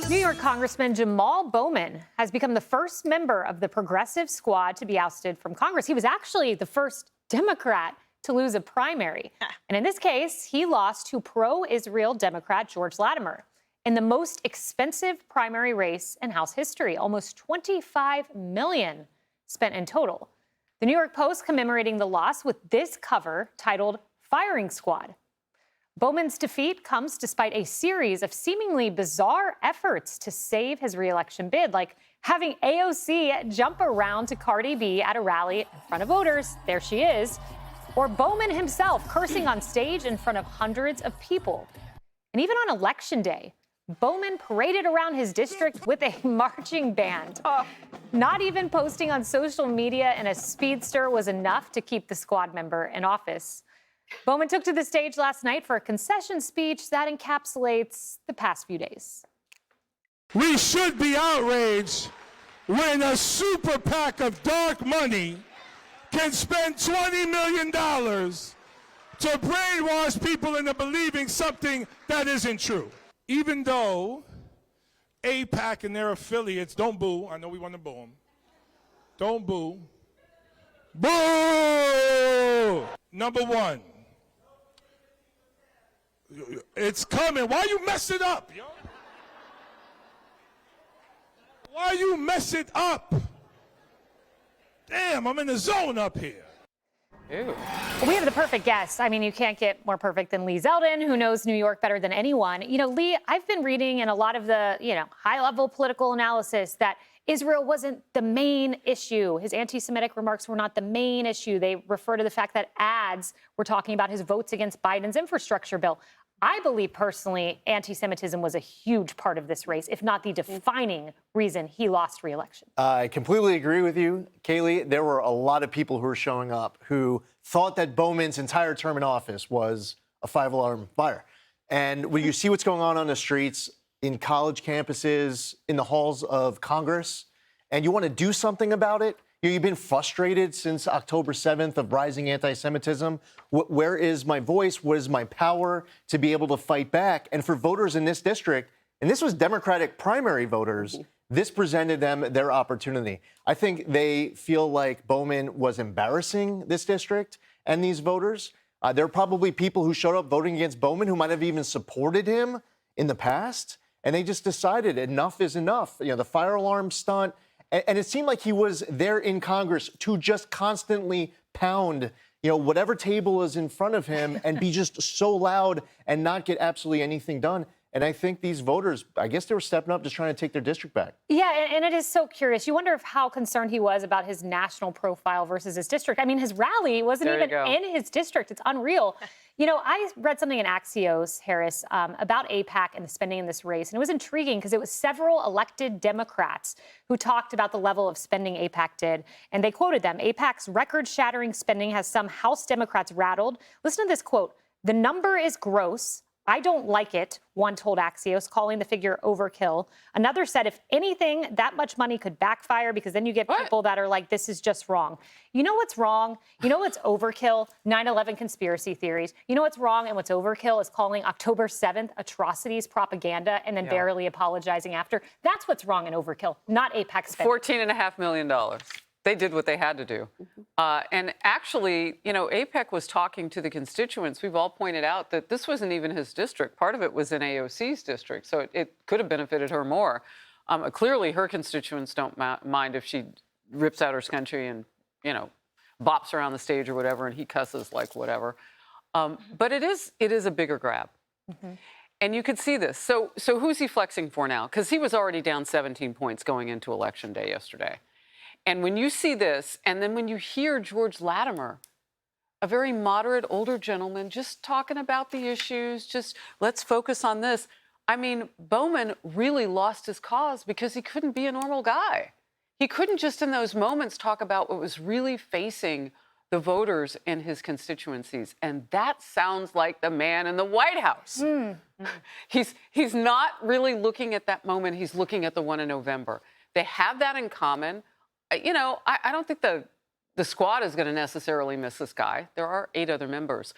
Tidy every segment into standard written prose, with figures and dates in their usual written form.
New York Congressman Jamaal Bowman has become the first member of the progressive squad to be ousted from Congress. He was actually the first Democrat to lose a primary. And in this case, he lost to pro-Israel Democrat George Latimer in the most expensive primary race in House history, almost $25 million spent in total. The New York Post commemorating the loss with this cover titled "Firing Squad." Bowman's defeat comes despite a series of seemingly bizarre efforts to save his reelection bid, like having AOC jump around to Cardi B at a rally in front of voters. There she is. Or Bowman himself cursing on stage in front of hundreds of people. And even on Election Day, Bowman paraded around his district with a marching band. Not even posting on social media in a speedster was enough to keep the squad member in office. Bowman took to the stage last night for a concession speech that encapsulates the past few days. We should be outraged when a super PAC of dark money can spend $20 million to brainwash people into believing something that isn't true. Even though AIPAC and their affiliates, don't boo, I know we want to boo them. Don't boo. Boo! Number one. It's coming. Why you mess it up, yo? Why you mess it up? Damn, I'm in the zone up here. Ew. We have the perfect guest. I mean, you can't get more perfect than Lee Zeldin, who knows New York better than anyone. You know, Lee, I've been reading in a lot of the, high-level political analysis that Israel wasn't the main issue. His anti-Semitic remarks were not the main issue. They refer to the fact that ads were talking about his votes against Biden's infrastructure bill. I believe personally anti-Semitism was a huge part of this race, if not the defining reason he lost re-election. I completely agree with you, Kayleigh. There were a lot of people who were showing up who thought that Bowman's entire term in office was a five-alarm fire. And when you see what's going on the streets, in college campuses, in the halls of Congress, and you want to do something about it, you've been frustrated since October 7th of rising anti-Semitism. Where is my voice? What is my power to be able to fight back? And for voters in this district, and this was Democratic primary voters, this presented them their opportunity. I think they feel like Bowman was embarrassing this district and these voters. There are probably people who showed up voting against Bowman who might have even supported him in the past. And they just decided enough is enough. The fire alarm stunt. And it seemed like he was there in Congress to just constantly pound, whatever table is in front of him and be just so loud and not get absolutely anything done. And I think these voters, I guess they were stepping up, just trying to take their district back. Yeah, and it is so curious. You wonder how concerned he was about his national profile versus his district. I mean, his rally wasn't even in his district. It's unreal. I read something in Axios, Harris, about AIPAC and the spending in this race. And it was intriguing because it was several elected Democrats who talked about the level of spending AIPAC did. And they quoted them. AIPAC's record-shattering spending has some House Democrats rattled. Listen to this quote. "The number is gross. I don't like it," one told Axios, calling the figure overkill. Another said, if anything, that much money could backfire because then you get people that are like, this is just wrong. You know what's wrong? You know what's overkill? 9/11 conspiracy theories. You know what's wrong and what's overkill is calling October 7th atrocities propaganda and then barely apologizing after. That's what's wrong and overkill, not AIPAC spending. $14.5 million. They did what they had to do. And actually, AIPAC was talking to the constituents. We've all pointed out that this wasn't even his district. Part of it was in AOC's district, so it could have benefited her more. Clearly, her constituents don't mind if she rips out her country and, bops around the stage or whatever, and he cusses like whatever. But it is a bigger grab. And you could see this. So who's he flexing for now? Because he was already down 17 points going into Election Day yesterday. And when you see this, and then when you hear George Latimer, a very moderate older gentleman, just talking about the issues, just let's focus on this. I mean, Bowman really lost his cause because he couldn't be a normal guy. He couldn't just in those moments talk about what was really facing the voters in his constituencies. And that sounds like the man in the White House. He's not really looking at that moment. He's looking at the one in November. They have that in common. I don't think the squad is going to necessarily miss this guy. There are 8 other members.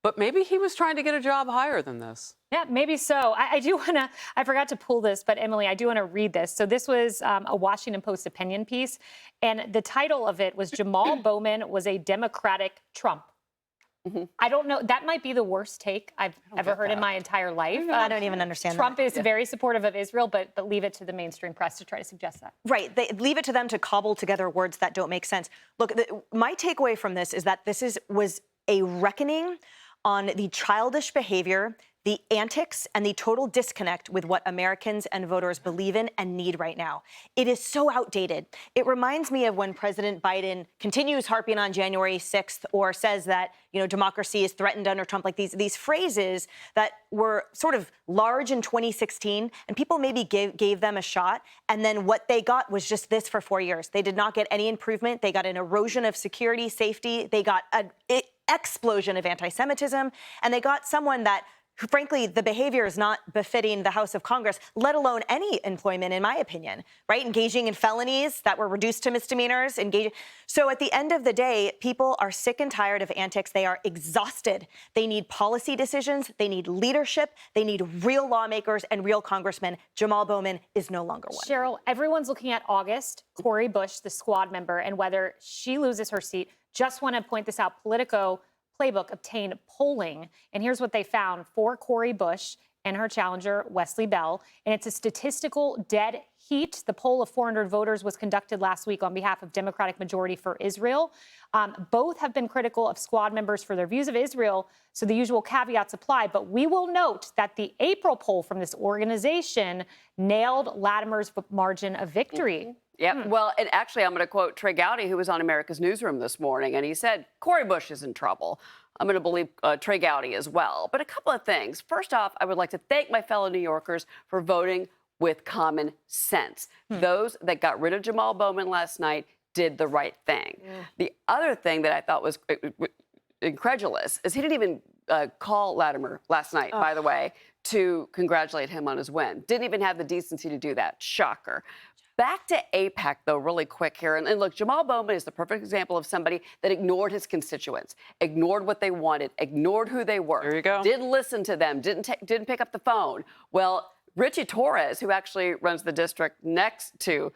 But maybe he was trying to get a job higher than this. Yeah, maybe so. I do want to, I forgot to pull this, but Emily, I do want to read this. So this was a Washington Post opinion piece, and the title of it was Jamaal Bowman was a Democratic Trump. I don't know. That might be the worst take I've ever heard in my entire life. I don't even understand Trump that. is very supportive of Israel, but leave it to the mainstream press to try to suggest that. Right. They leave it to them to cobble together words that don't make sense. Look, my takeaway from this is that this was a reckoning on the childish behavior, the antics, and the total disconnect with what Americans and voters believe in and need right now. It is so outdated. It reminds me of when President Biden continues harping on January 6th or says that, democracy is threatened under Trump, like these phrases that were sort of large in 2016, and people maybe gave them a shot, and then what they got was just this for 4 years. They did not get any improvement. They got an erosion of security, safety. They got an explosion of anti-Semitism, and they got someone that, frankly, the behavior is not befitting the House of Congress, let alone any employment, in my opinion, right? Engaging in felonies that were reduced to misdemeanors. So at the end of the day, people are sick and tired of antics. They are exhausted. They need policy decisions. They need leadership. They need real lawmakers and real congressmen. Jamaal Bowman is no longer one. Cheryl, everyone's looking at August, Cori Bush, the squad member, and whether she loses her seat. Just want to point this out. Politico Playbook obtained polling, and here's what they found for Cori Bush and her challenger, Wesley Bell. And it's a statistical dead heat. The poll of 400 voters was conducted last week on behalf of Democratic Majority for Israel. Both have been critical of squad members for their views of Israel, so the usual caveats apply. But we will note that the April poll from this organization nailed Latimer's margin of victory. Yeah, well, and actually, I'm going to quote Trey Gowdy, who was on America's Newsroom this morning, and he said, Cori Bush is in trouble. I'm going to believe Trey Gowdy as well. But a couple of things. First off, I would like to thank my fellow New Yorkers for voting with common sense. Those that got rid of Jamaal Bowman last night did the right thing. The other thing that I thought was incredulous is he didn't even call Latimer last night, by the way, to congratulate him on his win. Didn't even have the decency to do that. Shocker. Back to AIPAC, though, really quick here. And look, Jamaal Bowman is the perfect example of somebody that ignored his constituents, ignored what they wanted, ignored who they were. There you go. Didn't listen to them, didn't pick up the phone. Well, Richie Torres, who actually runs the district next to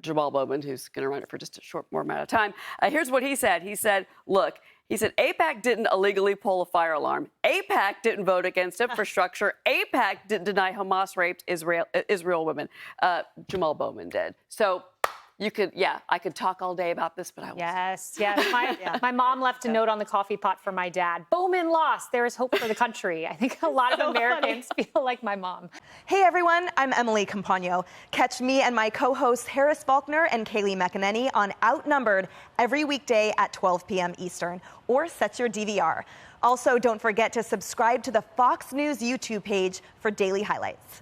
Jamaal Bowman, who's going to run it for just a short more amount of time, here's what he said. He said, look, AIPAC didn't illegally pull a fire alarm. AIPAC didn't vote against infrastructure. AIPAC didn't deny Hamas raped Israel women. Jamaal Bowman did. So you could, I could talk all day about this, but I won't. Yes. My mom left a note on the coffee pot for my dad. Bowman lost. There is hope for the country. I think a lot of Americans feel like my mom. Hey everyone, I'm Emily Campagno. Catch me and my co-hosts Harris Faulkner and Kayleigh McEnany on Outnumbered every weekday at 12 p.m. Eastern, or set your DVR. Also, don't forget to subscribe to the Fox News YouTube page for daily highlights.